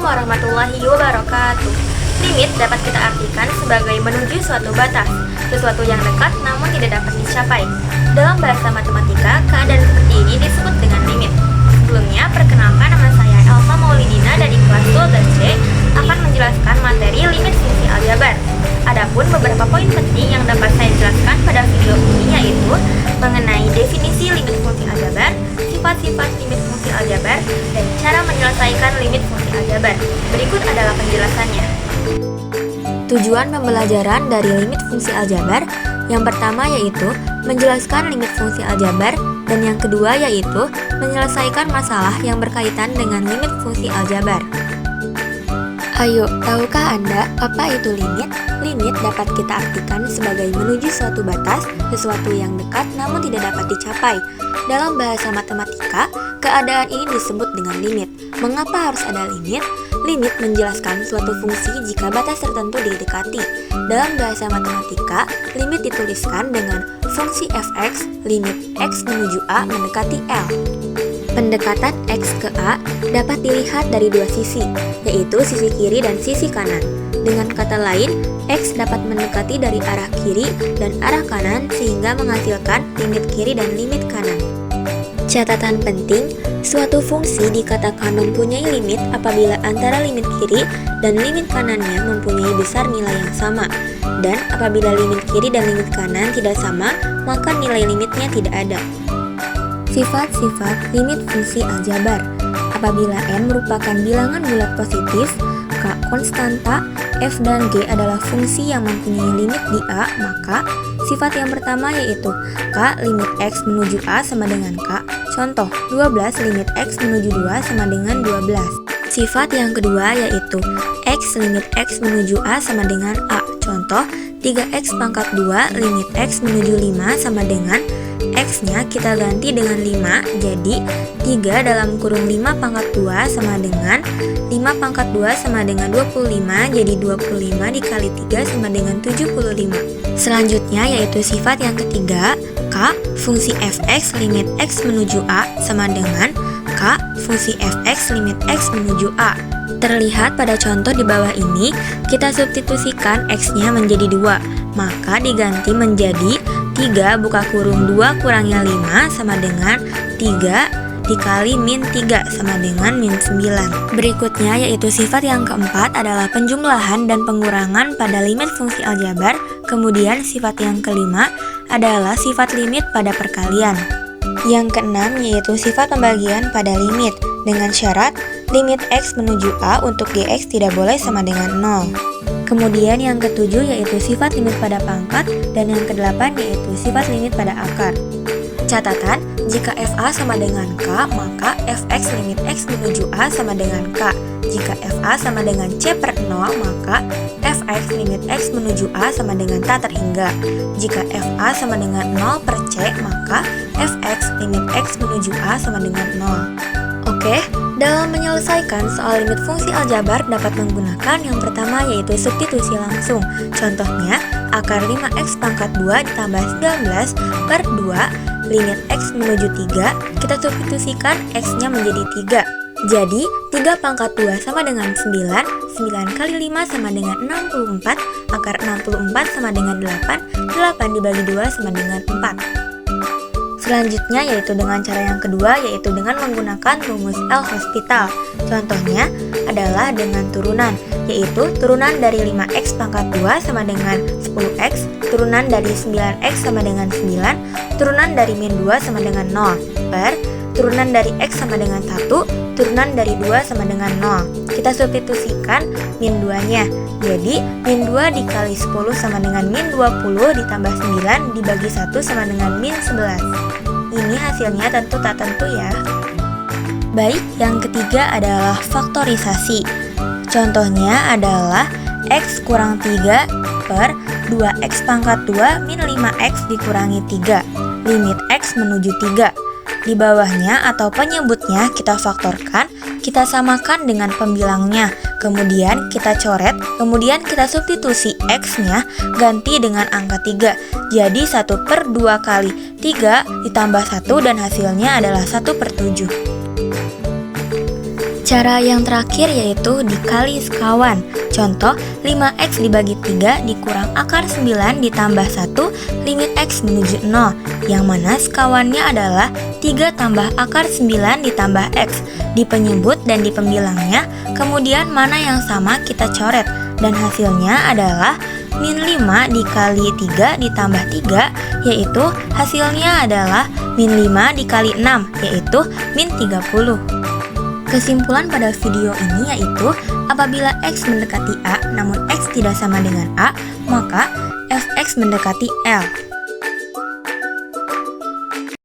Assalamualaikum warahmatullahi wabarakatuh. Limit dapat kita artikan sebagai menuju suatu batas, sesuatu yang dekat namun tidak dapat dicapai. Dalam bahasa matematika, keadaan seperti ini disebut dengan limit. Sebelumnya, perkenalkan, nama saya Elsa Maulidina dari kelas 12C akan menjelaskan materi limit fungsi aljabar. Adapun beberapa poin penting yang dapat saya jelaskan pada video ini yaitu mengenai definisi limit fungsi aljabar, sifat-sifat limit fungsi aljabar, dan cara menyelesaikan limit fungsi aljabar. Berikut adalah penjelasannya. Tujuan pembelajaran dari limit fungsi aljabar yang pertama yaitu menjelaskan limit fungsi aljabar, dan yang kedua yaitu menyelesaikan masalah yang berkaitan dengan limit fungsi aljabar. Ayo, tahukah Anda apa itu limit? Limit dapat kita artikan sebagai menuju suatu batas, sesuatu yang dekat namun tidak dapat dicapai. Dalam bahasa matematika, keadaan ini disebut dengan limit. Mengapa harus ada limit? Limit menjelaskan suatu fungsi jika batas tertentu didekati. Dalam bahasa matematika, limit dituliskan dengan fungsi fx, limit x menuju a mendekati L. Pendekatan x ke a dapat dilihat dari dua sisi, yaitu sisi kiri dan sisi kanan. Dengan kata lain, x dapat mendekati dari arah kiri dan arah kanan sehingga menghasilkan limit kiri dan limit kanan. Catatan penting, suatu fungsi dikatakan mempunyai limit apabila antara limit kiri dan limit kanannya mempunyai besar nilai yang sama. Dan apabila limit kiri dan limit kanan tidak sama, maka nilai limitnya tidak ada. Sifat-sifat limit fungsi aljabar. Apabila n merupakan bilangan bulat positif, k konstanta, f dan g adalah fungsi yang mempunyai limit di a, maka sifat yang pertama yaitu k limit x menuju a sama dengan k. Contoh, 12 limit x menuju 2 sama dengan 12. Sifat yang kedua yaitu x limit x menuju a sama dengan a. Contoh, 3x pangkat 2 limit x menuju 5 sama dengan x-nya kita ganti dengan 5, jadi 3 dalam kurung 5 pangkat 2 sama dengan 5 pangkat 2 sama dengan 25, jadi 25 dikali 3 sama dengan 75. Selanjutnya yaitu sifat yang ketiga, k fungsi fx limit x menuju a sama dengan k fungsi fx limit x menuju a. Terlihat pada contoh di bawah ini, kita substitusikan x-nya menjadi 2, maka diganti menjadi 3 buka kurung 2 kurangnya 5 sama dengan 3 dikali min 3 sama dengan min 9. Berikutnya yaitu sifat yang keempat adalah penjumlahan dan pengurangan pada limit fungsi aljabar. Kemudian sifat yang kelima adalah sifat limit pada perkalian. Yang keenam yaitu sifat pembagian pada limit dengan syarat limit x menuju a untuk gx tidak boleh sama dengan 0. Kemudian yang ketujuh yaitu sifat limit pada pangkat, dan yang kedelapan yaitu sifat limit pada akar. Catatan, jika fa sama dengan k, maka fx limit x menuju a sama dengan k. Jika fa sama dengan c per 0, maka fx limit x menuju a sama dengan tak terhingga. Jika fa sama dengan 0 per c, maka fx limit x menuju a sama dengan 0. Oke, dalam menyelesaikan soal limit fungsi aljabar dapat menggunakan yang pertama yaitu substitusi langsung. Contohnya, akar 5x pangkat 2 ditambah 19 per 2 limit x menuju 3, kita substitusikan x-nya menjadi 3. Jadi, 3 pangkat 2 sama dengan 9, 9 kali 5 sama dengan 64, akar 64 sama dengan 8, 8 dibagi 2 sama dengan 4. Selanjutnya yaitu dengan cara yang kedua yaitu dengan menggunakan rumus L'Hospital. Contohnya adalah dengan turunan, yaitu turunan dari 5x pangkat 2 sama dengan 10x, turunan dari 9x sama dengan 9, turunan dari min 2 sama dengan 0, per turunan dari x sama dengan 1, turunan dari 2 sama dengan 0. Kita substitusikan min 2-nya, jadi min 2 dikali 10 sama dengan min 20 ditambah 9 dibagi 1 sama dengan min 11. Ini hasilnya tentu tak tentu ya. Baik, yang ketiga adalah faktorisasi. Contohnya adalah x kurang 3 per 2x pangkat 2 min 5x dikurangi 3, limit x menuju 3. Di bawahnya atau penyebutnya kita faktorkan, kita samakan dengan pembilangnya, kemudian kita coret, kemudian kita substitusi x-nya ganti dengan angka 3. Jadi 1 per 2 kali 3 ditambah 1 dan hasilnya adalah 1 per 7. Cara yang terakhir yaitu dikali sekawan. Contoh, 5x dibagi 3 dikurang akar 9 ditambah 1 limit x menuju 0, yang mana sekawannya adalah 3 tambah akar 9 ditambah x di penyebut dan di pembilangnya. Kemudian mana yang sama kita coret, dan hasilnya adalah min 5 dikali 3 ditambah 3, yaitu hasilnya adalah min 5 dikali 6, yaitu min 30. Kesimpulan pada video ini yaitu, apabila x mendekati A namun x tidak sama dengan A, maka fx mendekati L.